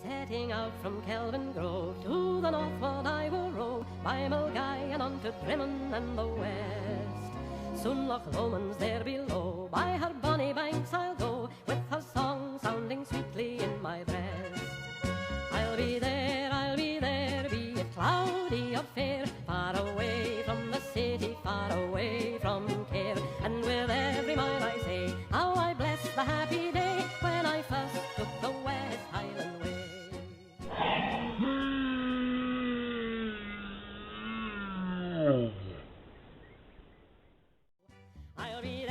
Setting out from Kelvin Grove, to the northward I will row, by Mulgai and on to Drymen and the west. Soon Loch Lomond's there below, by her bonny banks I'll go, with her song sounding sweetly in my breast. I'll be there, be it cloudy or fair, far away from the city, far away from care. And with every mile I say, how I bless the happy day when I first took the West Highland way. I'll be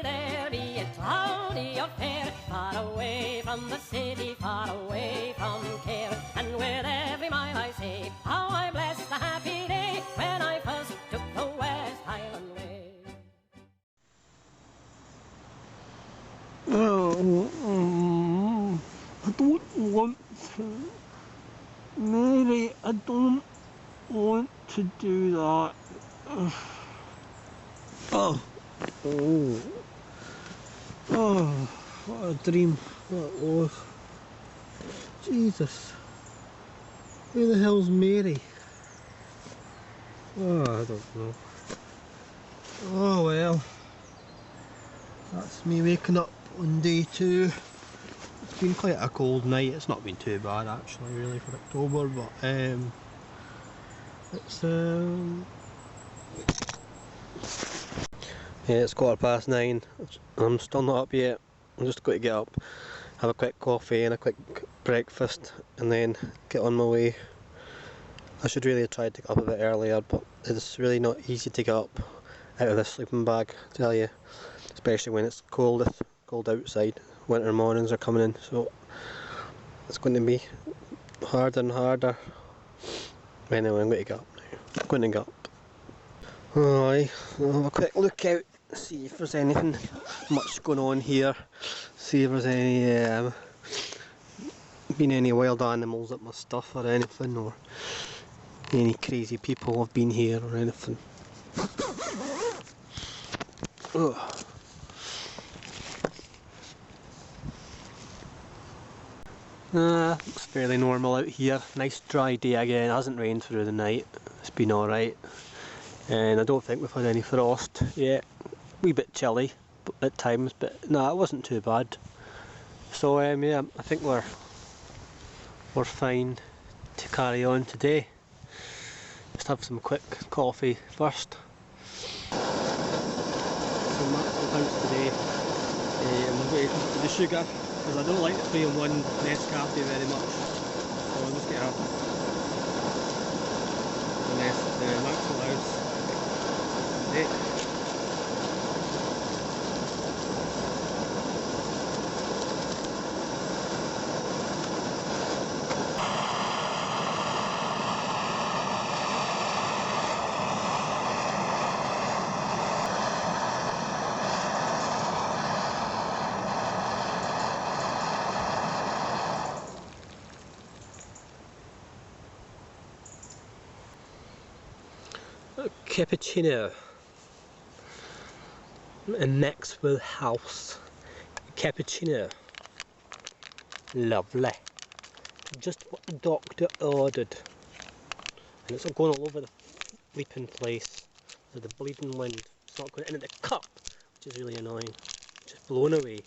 there, be it cloudy or fair, far away from the city, far away from care. And with every mile I say, how I bless the happy day when I first took the West Highland way. I don't want to. Mary, I don't want to do that. What a dream that was. Jesus. Who the hell's Mary? Oh, I don't know. Oh well. That's me waking up on day 2. It's been quite a cold night. It's not been too bad actually really for October, but yeah, it's 9:15. I'm still not up yet. I'm just going to get up, have a quick coffee and a quick breakfast and then get on my way. I should really have tried to get up a bit earlier, but it's really not easy to get up out of this sleeping bag, I tell you, especially when it's cold outside. Winter mornings are coming in, so it's going to be harder and harder. Anyway, I'm going to get up now. I'm going to get up. Aye, I'll have a quick look out, see if there's anything much going on here, see if there's any been any wild animals at my stuff or anything, or any crazy people have been here or anything. Ugh. Looks fairly normal out here. Nice dry day again. It hasn't rained through the night. It's been alright. And I don't think we've had any frost yet. Wee bit chilly at times, but no, it wasn't too bad. So yeah, I think we're fine to carry on today. Just have some quick coffee first. Some maximum pounds today. I'm going to the sugar because I don't like the 3-in-1 Nescafe very much. So I'm just going to have the maximum ounce today. Cappuccino and next with house cappuccino. Lovely, just what the doctor ordered, and it's going all over the sleeping place with the bleeding wind. It's not going into the cup, which is really annoying. It's just blown away.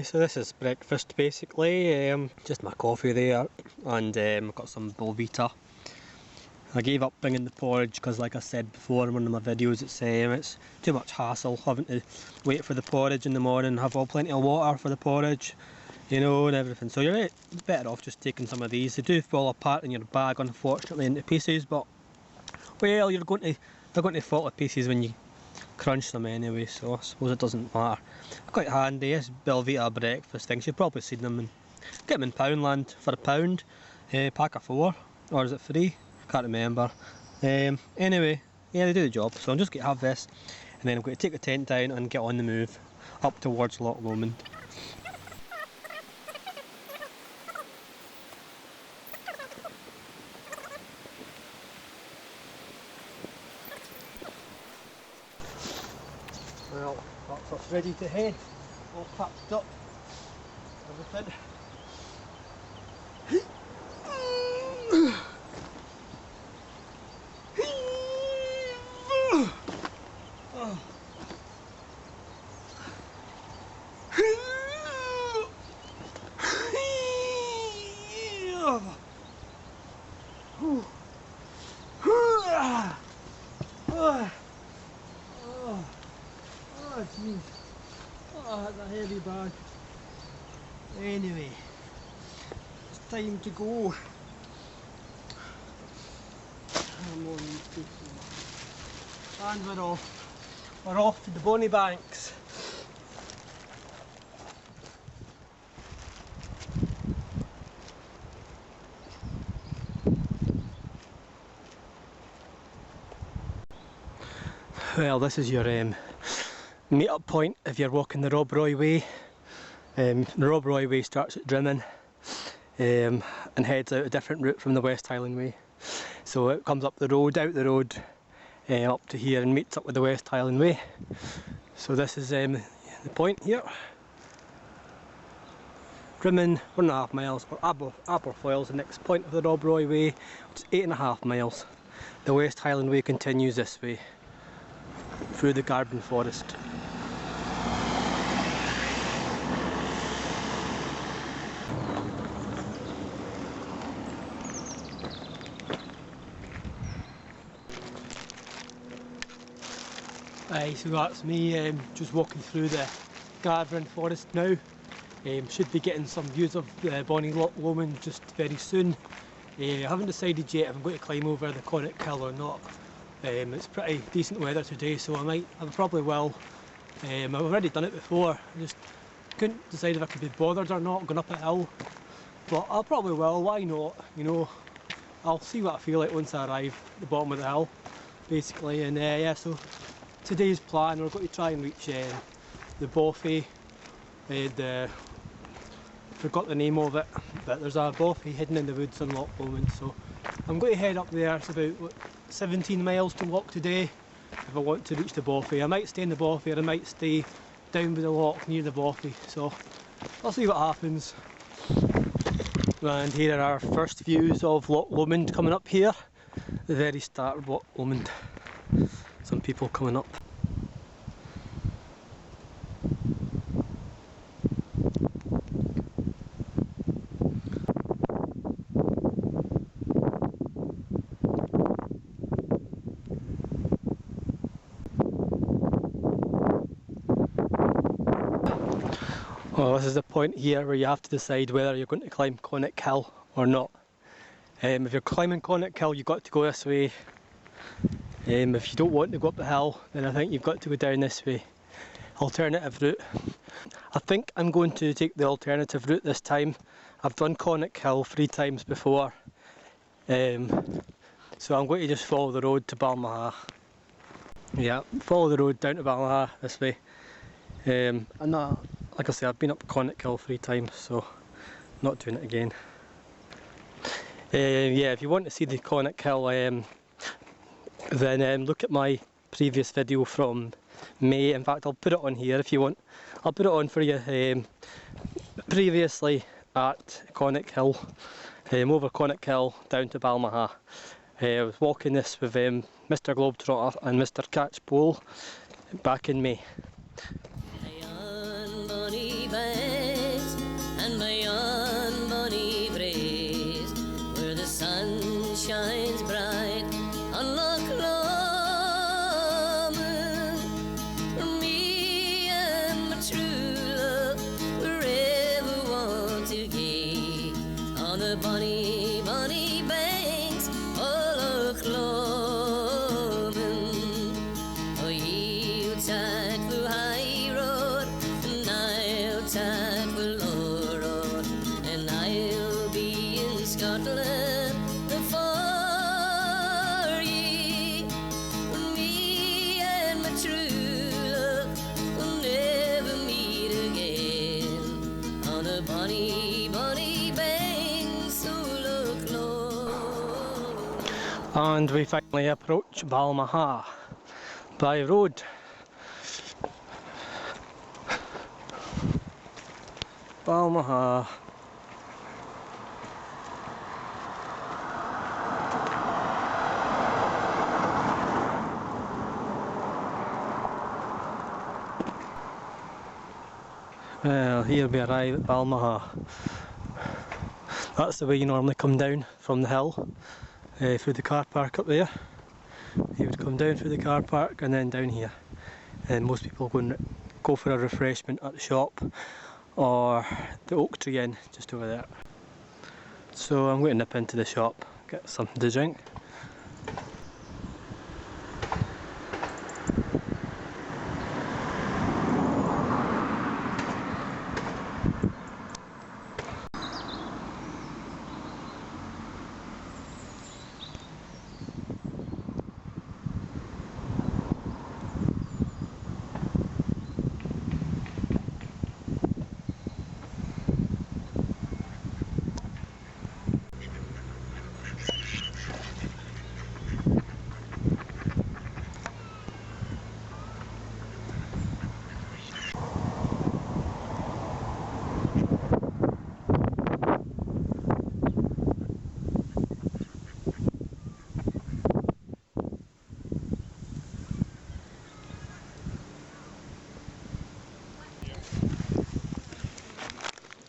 So this is breakfast basically, just my coffee there, and I've got some Belvita. I gave up bringing the porridge because, like I said before in one of my videos, it's too much hassle having to wait for the porridge in the morning, have plenty of water for the porridge, you know, and everything. So you're better off just taking some of these. They do fall apart in your bag unfortunately into pieces, but well, they're going to fall to pieces when you crunch them anyway, so I suppose it doesn't matter. Quite handy, it's Belvita breakfast things. You've probably seen them and get them in Poundland for £1, pack of 4, or is it 3? Can't remember. Anyway, yeah, they do the job, so I'm just going to have this and then I'm going to take the tent down and get on the move up towards Loch Lomond. Well, that's us ready to head. All packed up. Everything. Oh jeez, oh that's a heavy bag. Anyway, it's time to go. I'm on these people. And we're off. We're off to the Bonnie Banks. Well, this is your meet-up point if you're walking the Rob Roy Way. The Rob Roy Way starts at Drymen and heads out a different route from the West Highland Way. So it comes up the road, out the road, up to here and meets up with the West Highland Way. So this is the point here. Drymen, 1.5 miles, or Aberfoyle is the next point of the Rob Roy Way, which is 8.5 miles. The West Highland Way continues this way, through the Garban Forest. So that's me just walking through the Garban Forest now. Should be getting some views of Balmaha and Loch Lomond just very soon. I haven't decided yet if I'm going to climb over the Conic Hill or not. It's pretty decent weather today, so I probably will. I've already done it before, I just couldn't decide if I could be bothered or not going up a hill. But I probably will, why not? You know, I'll see what I feel like once I arrive at the bottom of the hill, basically. And yeah, so today's plan, we're going to try and reach the bothy. Forgot the name of it, but there's a bothy hidden in the woods on Loch Lomond, so I'm going to head up there. It's about 17 miles to walk today if I want to reach the bothy. I might stay in the bothy or I might stay down by the loch near the bothy, so I'll see what happens. And here are our first views of Loch Lomond coming up here, the very start of Loch Lomond. Some people coming up. Well, this is the point here where you have to decide whether you're going to climb Conic Hill or not. If you're climbing Conic Hill, you've got to go this way. If you don't want to go up the hill, then I think you've got to go down this way. Alternative route. I think I'm going to take the alternative route this time. I've done Conic Hill 3 times before. So I'm going to just follow the road to Balmaha. Yeah, follow the road down to Balmaha this way. Like I say, I've been up Conic Hill 3 times, so not doing it again. Yeah, if you want to see the Conic Hill, then look at my previous video from May. In fact, I'll put it on here if you want. I'll put it on for you. Previously at Conic Hill, over Conic Hill down to Balmaha. I was walking this with Mr Globetrotter and Mr Catchpole back in May. And beyond Bonnie Braes, where the sun shines bright on Loch Lomond, for me and my true love, wherever want to gaze on the bonny, bonny banks of Loch Lomond. Oh, yield tight for high road, and I'll tight for low road, and I'll be in Scotland for ye. Me and my true love will never meet again on the bonny, bonny banks of Loch Lomond. And we finally approach Balmaha by road. Balmaha. Well, here we arrive at Balmaha. That's the way you normally come down from the hill, through the car park up there. You would come down through the car park and then down here. And most people go for a refreshment at the shop or the Oak Tree Inn just over there. So I'm going to nip into the shop, get something to drink.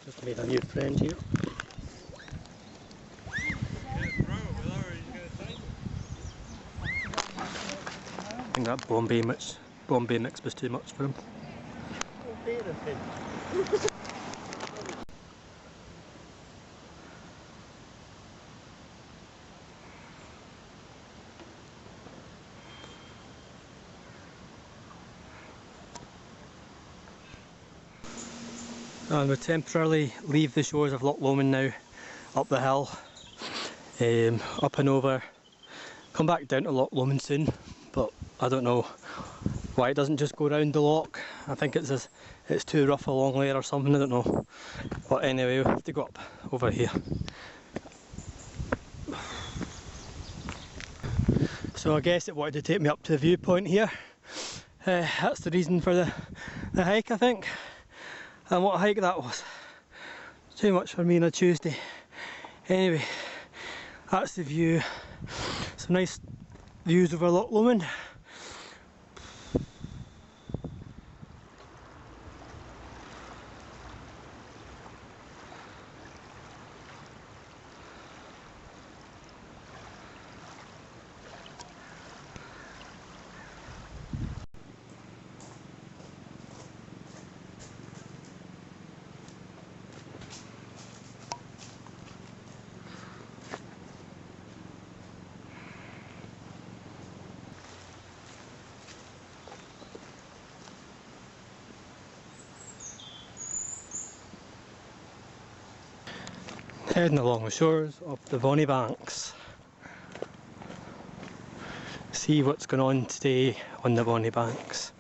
Just made a new friend here. I think that Bombay mix was too much for him. And we temporarily leave the shores of Loch Lomond now, up the hill, up and over, come back down to Loch Lomond soon, but I don't know why it doesn't just go round the loch. I think it's too rough along there or something, I don't know. But anyway, we have to go up over here. So I guess it wanted to take me up to the viewpoint here. That's the reason for the hike, I think. And what a hike that was. Too much for me on a Tuesday. Anyway, that's the view. Some nice views over Loch Lomond. Heading along the shores of the Bonnie Banks. See what's going on today on the Bonnie Banks.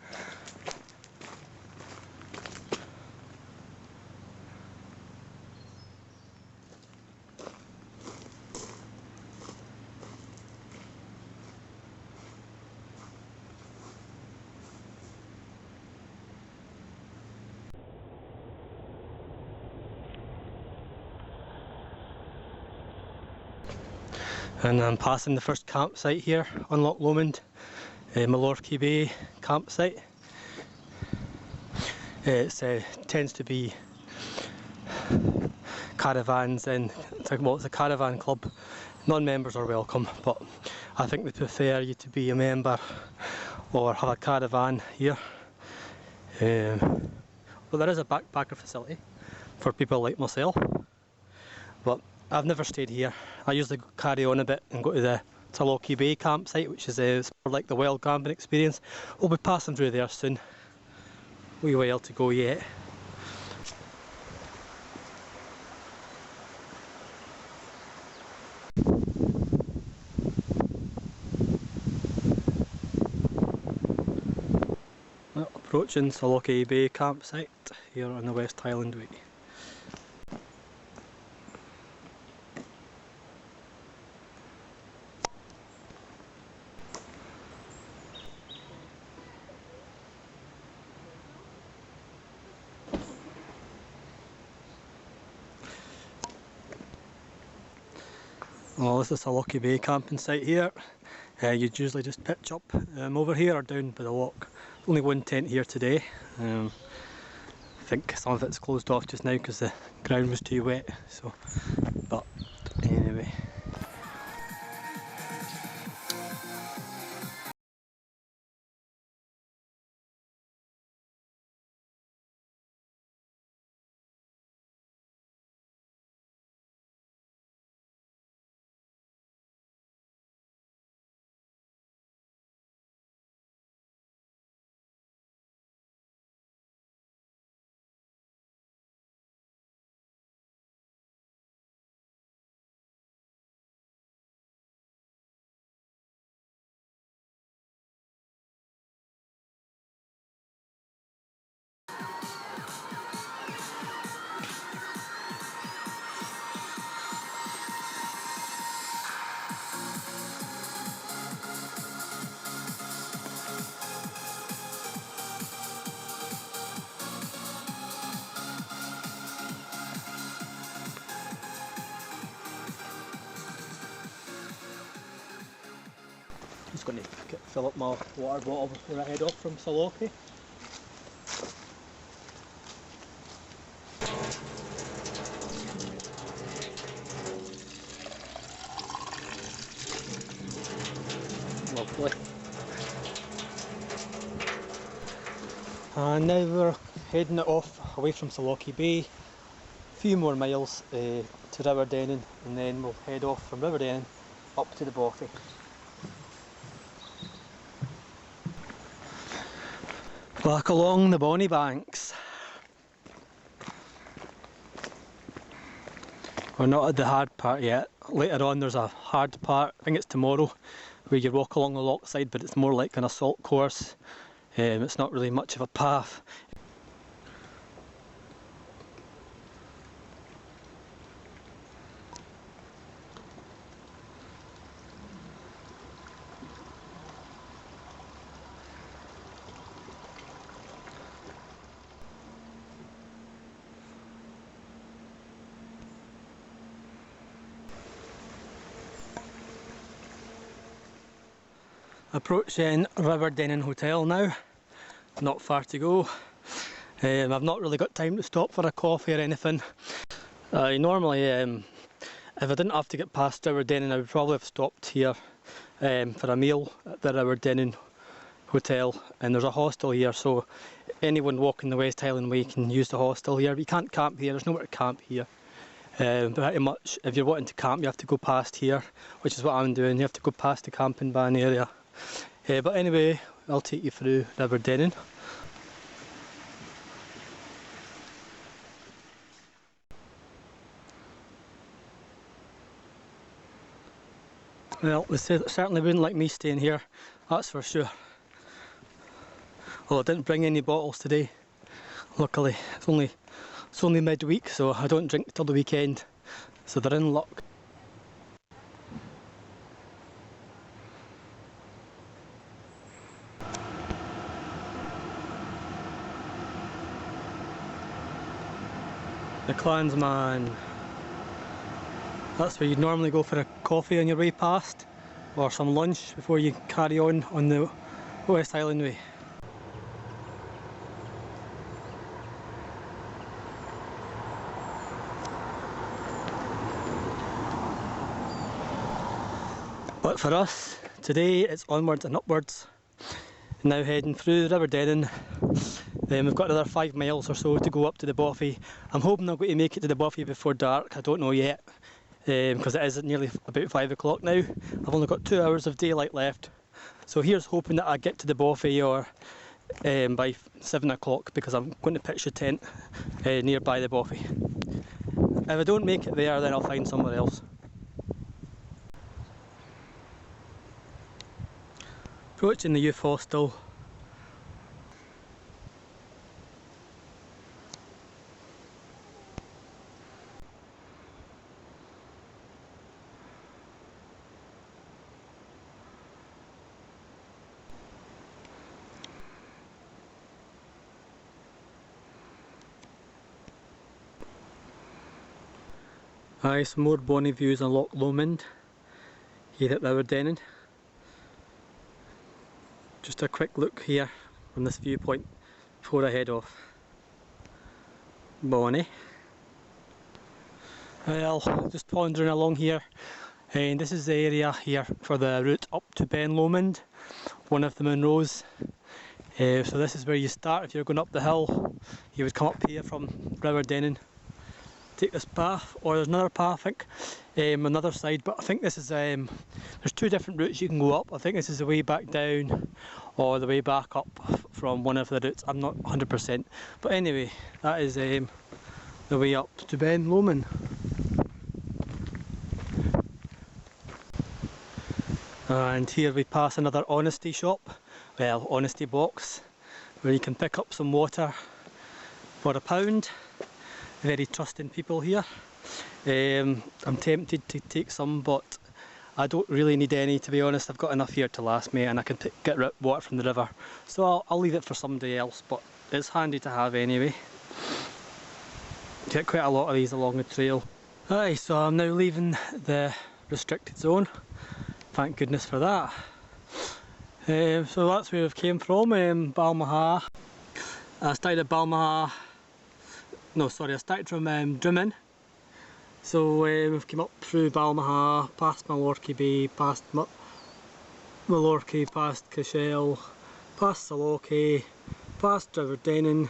And I'm passing the first campsite here on Loch Lomond, Sallochy Bay campsite. It tends to be caravans, and it's a caravan club. Non-members are welcome, but I think they prefer you to be a member or have a caravan here. Well, there is a backpacker facility for people like myself, but I've never stayed here. I usually carry on a bit and go to the Sallochy Bay campsite, which is more like the wild camping experience. We'll be passing through there soon. Wee while to go yet. Well, approaching Sallochy Bay campsite here on the West Highland Way. Well, this is Sallochy Bay camping site here. You'd usually just pitch up over here or down by the loch. Only one tent here today. I think some of it's closed off just now because the ground was too wet. So, but anyway. Just going to fill up my water bottle before I head off from Sallochy. Lovely. And now we're heading it off away from Sallochy Bay. A few more miles to Rowardennan, and then we'll head off from Rowardennan up to the Bothy. Back along the bonny banks. We're not at the hard part yet. Later on there's a hard part, I think it's tomorrow, where you walk along the loch side, but it's more like an assault course. It's not really much of a path. Approaching Rowardennan Hotel now, not far to go. I've not really got time to stop for a coffee or anything. Normally, if I didn't have to get past Rowardennan, I would probably have stopped here for a meal at the Rowardennan Hotel, and there's a hostel here, so anyone walking the West Highland Way can use the hostel here. But you can't camp here, there's nowhere to camp here. Pretty much, if you're wanting to camp, you have to go past here, which is what I'm doing. You have to go past the camping ban area. But anyway, I'll take you through Rowardennan. Well, they certainly wouldn't like me staying here, that's for sure. Well, I didn't bring any bottles today. Luckily, it's only midweek, so I don't drink till the weekend, so they're in luck. The Clansman. That's where you'd normally go for a coffee on your way past, or some lunch before you carry on the West Highland Way. But for us, today it's onwards and upwards. Now heading through Rowardennan. We've got another 5 miles or so to go up to the Bothy. I'm hoping I'm going to make it to the Bothy before dark, I don't know yet, because it is nearly about 5 o'clock now. I've only got 2 hours of daylight left. So here's hoping that I get to the Bothy or by 7 o'clock, because I'm going to pitch a tent nearby the Bothy. If I don't make it there, then I'll find somewhere else. Approaching the youth hostel. Aye, some more bonny views on Loch Lomond. here at Rowardennan. Just a quick look here from this viewpoint before I head off. Bonnie. Well, just wandering along here, and this is the area here for the route up to Ben Lomond, one of the Munros. So this is where you start. If you're going up the hill, you would come up here from Rowardennan, take this path, or there's another path I think on the other side, but I think this is, there's two different routes you can go up. I think this is the way back down or the way back up from one of the routes. I'm not 100%, but anyway, that is the way up to Ben Lomond. And here we pass another honesty shop, well, honesty box, where you can pick up some water for £1. Very trusting people here. I'm tempted to take some, but I don't really need any, to be honest. I've got enough here to last me, and I can get water from the river, so I'll leave it for somebody else, but it's handy to have anyway. Get quite a lot of these along the trail. Aye, so I'm now leaving the restricted zone. Thank goodness for that. So that's where we've came from, Balmaha. I started at Balmaha. No, sorry, I started from Drymen. So we've come up through Balmaha, past Sallochy Bay, past Mallorca, past Cashel, past Sallochy, past Rowardennan,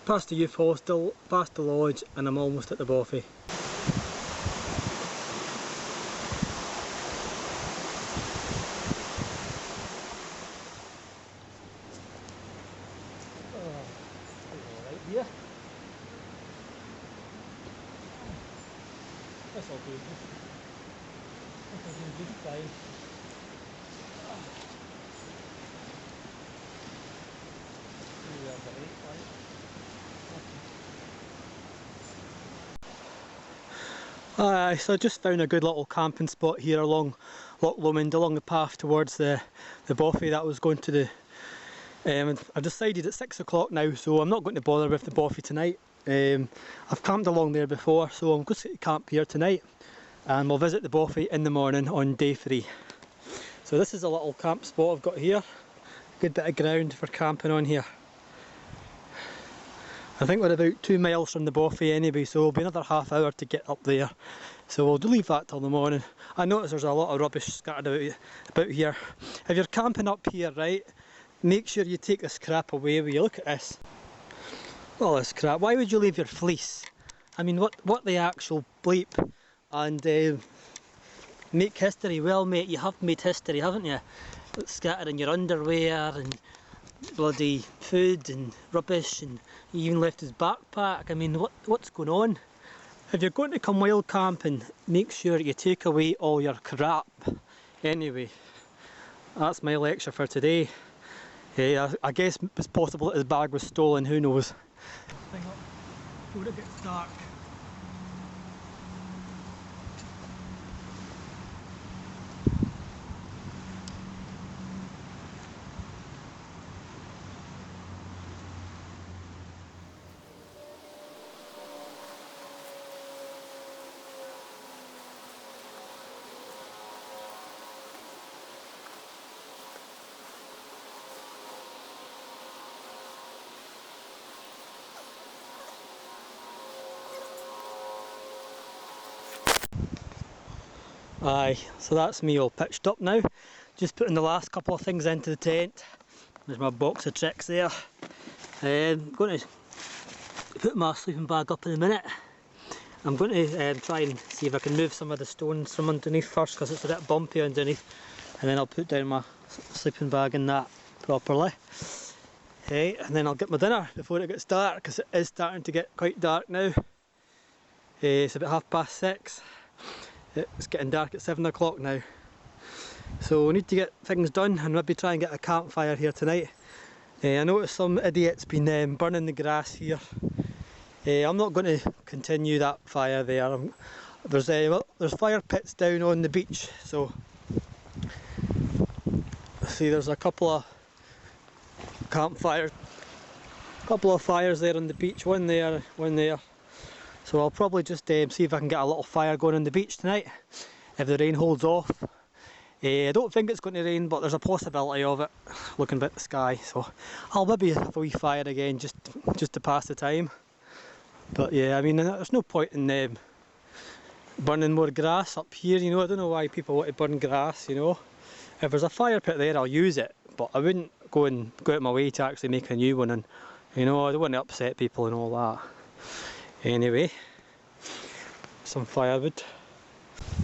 past the youth hostel, past the lodge, and I'm almost at the bothy. This'll do. This'll do just fine. So I just found a good little camping spot here along Loch Lomond, along the path towards the bothy that I was going to do. I've decided it's 6 o'clock now, so I'm not going to bother with the bothy tonight. I've camped along there before, so I'm going to camp here tonight, and we'll visit the bothy in the morning on day 3. So this is a little camp spot I've got here. Good bit of ground for camping on here. I think we're about 2 miles from the bothy anyway, so it'll be another half hour to get up there. So we'll leave that till the morning. I notice there's a lot of rubbish scattered about here. If you're camping up here, right, make sure you take this crap away with you. Look at this. All this crap. Why would you leave your fleece? I mean, what the actual bleep? And make history. Well, mate, you have made history, haven't you? Scattering your underwear and bloody food and rubbish, and you even left his backpack. I mean, what's going on? If you're going to come wild camping, make sure you take away all your crap. Anyway, that's my lecture for today. I guess it's possible that his bag was stolen, who knows. Thing up before it gets dark. Aye, so that's me all pitched up now. Just putting the last couple of things into the tent. There's my box of tricks there. I'm going to put my sleeping bag up in a minute. I'm going to try and see if I can move some of the stones from underneath first, because it's a bit bumpy underneath, and then I'll put down my sleeping bag in that properly. And then I'll get my dinner before it gets dark, because it is starting to get quite dark now. It's about 6:30. It's getting dark at 7 o'clock now. So we need to get things done and maybe try and get a campfire here tonight. I noticed some idiot's been burning the grass here. I'm not going to continue that fire there. There's fire pits down on the beach, so see there's a couple of campfires, fires there on the beach, one there, one there. So I'll probably just see if I can get a little fire going on the beach tonight. if the rain holds off. I don't think it's going to rain, but there's a possibility of it, looking at the sky, so I'll maybe have a wee fire again just to pass the time. But yeah, I mean, there's no point in burning more grass up here, you know. I don't know why people want to burn grass, you know. If there's a fire pit there, I'll use it, but I wouldn't go out of my way to actually make a new one, and you know, I don't want to upset people and all that. Anyway, some firewood.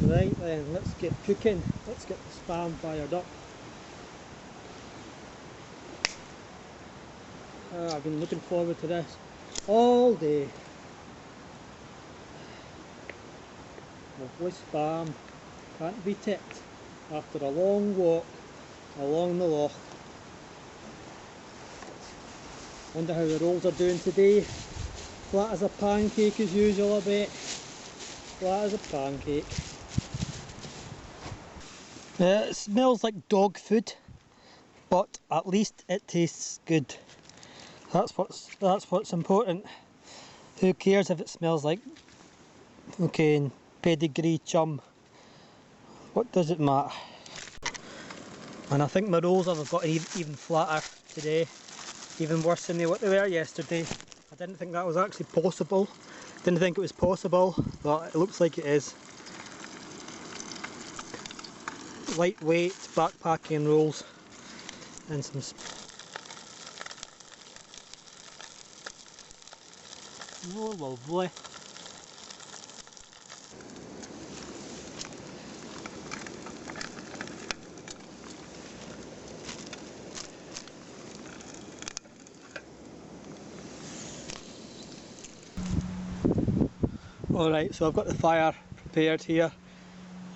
Right then, let's get cooking. Let's get the spam fired up. I've been looking forward to this all day. Lovely spam, can't beat it after a long walk along the loch. Wonder how the rolls are doing today. Flat as a pancake as usual, I bet. Flat as a pancake. It smells like dog food, but at least it tastes good. That's what's important. Who cares if it smells like fucking pedigree chum? What does it matter? And I think my rolls have got even flatter today, even worse than what they were yesterday. I didn't think that was actually possible. Didn't think it was possible, but it looks like it is. Lightweight backpacking rolls and some oh, lovely. Alright, so I've got the fire prepared here.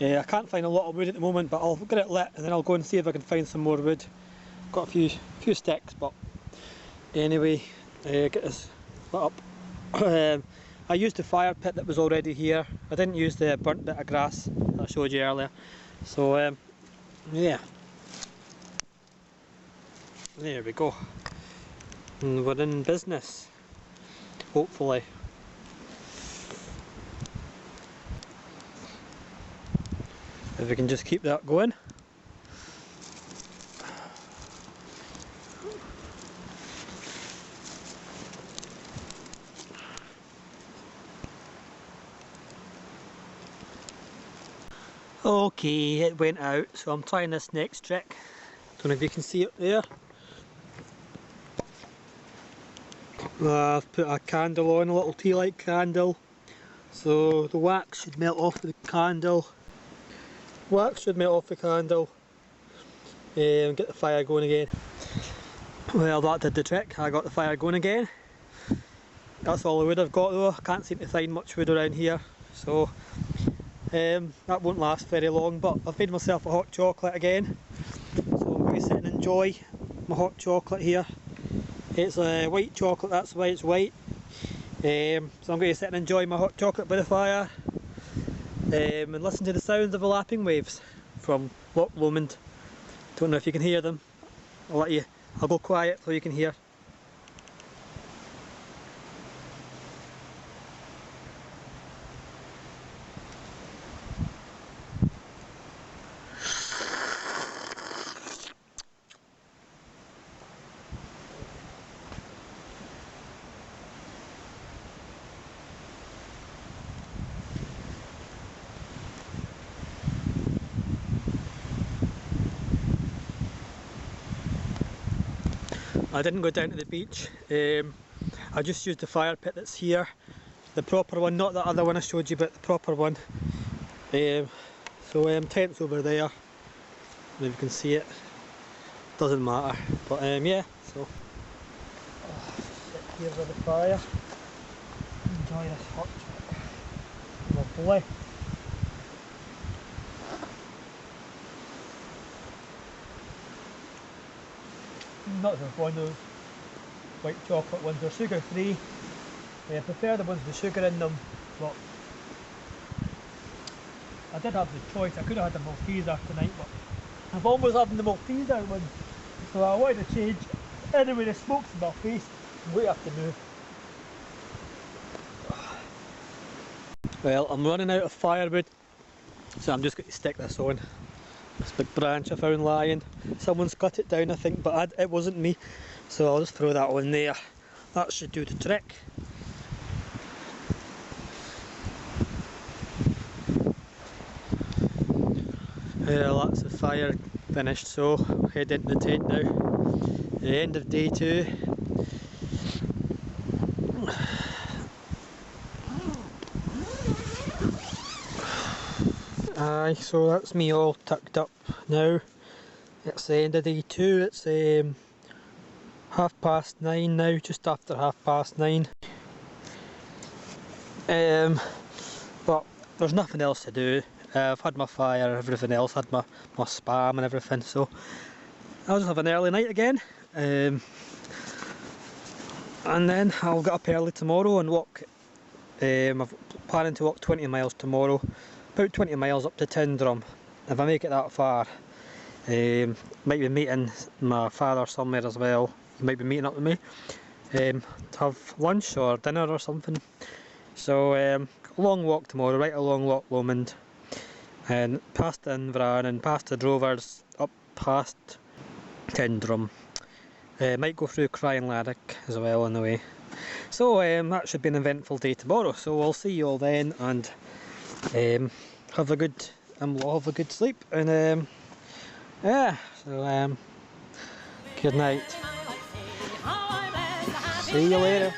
I can't find a lot of wood at the moment, but I'll get it lit and then I'll go and see if I can find some more wood. Got a few sticks, but anyway, get this lit up. I used the fire pit that was already here. I didn't use the burnt bit of grass that I showed you earlier. So yeah, there we go. And we're in business, hopefully. If we can just keep that going. Okay, it went out, so I'm trying this next trick. Don't know if you can see it there. I've put a candle on, a little tea light candle, so the wax should melt off the candle. Wax should melt off the candle and get the fire going again. Well, that did the trick. I got the fire going again. That's all the wood I've got though. I can't seem to find much wood around here, so that won't last very long. But I've made myself a hot chocolate again, so I'm going to sit and enjoy my hot chocolate here. It's white chocolate, that's why it's white. So I'm going to sit and enjoy my hot chocolate by the fire. And listen to the sounds of the lapping waves from Loch Lomond. Don't know if you can hear them. I'll go quiet so you can hear. I didn't go down to the beach. I just used the fire pit that's here, the proper one, not the other one I showed you, but the proper one. So tent's over there, and if you can see it, doesn't matter. But yeah, so sit here with the fire, enjoy this hot chocolate. Lovely. Not as one of those white chocolate ones, they're sugar free. I prefer the ones with sugar in them, but I did have the choice. I could have had the Malteser tonight, but I've always having the Malteser one, so I wanted to change. Anyway, the smoke's in my face, we have to move. Well, I'm running out of firewood. So I'm just going to stick this on. This big branch I found lying. Someone's cut it down I think, but it wasn't me. So I'll just throw that on there. That should do the trick. Well, that's the fire finished, so we'll head into the tent now. The end of day 2. Aye, so that's me all tucked up now. It's the end of day 2, it's 9:30 now, just after 9:30. But there's nothing else to do. I've had my fire, everything else, had my spam and everything, so I'll just have an early night again. And then I'll get up early tomorrow and walk. I'm planning to walk 20 miles tomorrow, about 20 miles up to Tyndrum. If I make it that far, might be meeting my father somewhere as well. He might be meeting up with me to have lunch or dinner or something. So a long walk tomorrow, right along Loch Lomond, and past Invran and past the Drovers, up past Tyndrum. Might go through Highland as well on the way. So that should be an eventful day tomorrow. So we'll see you all then, and have a good sleep. And yeah, so good night. See you later.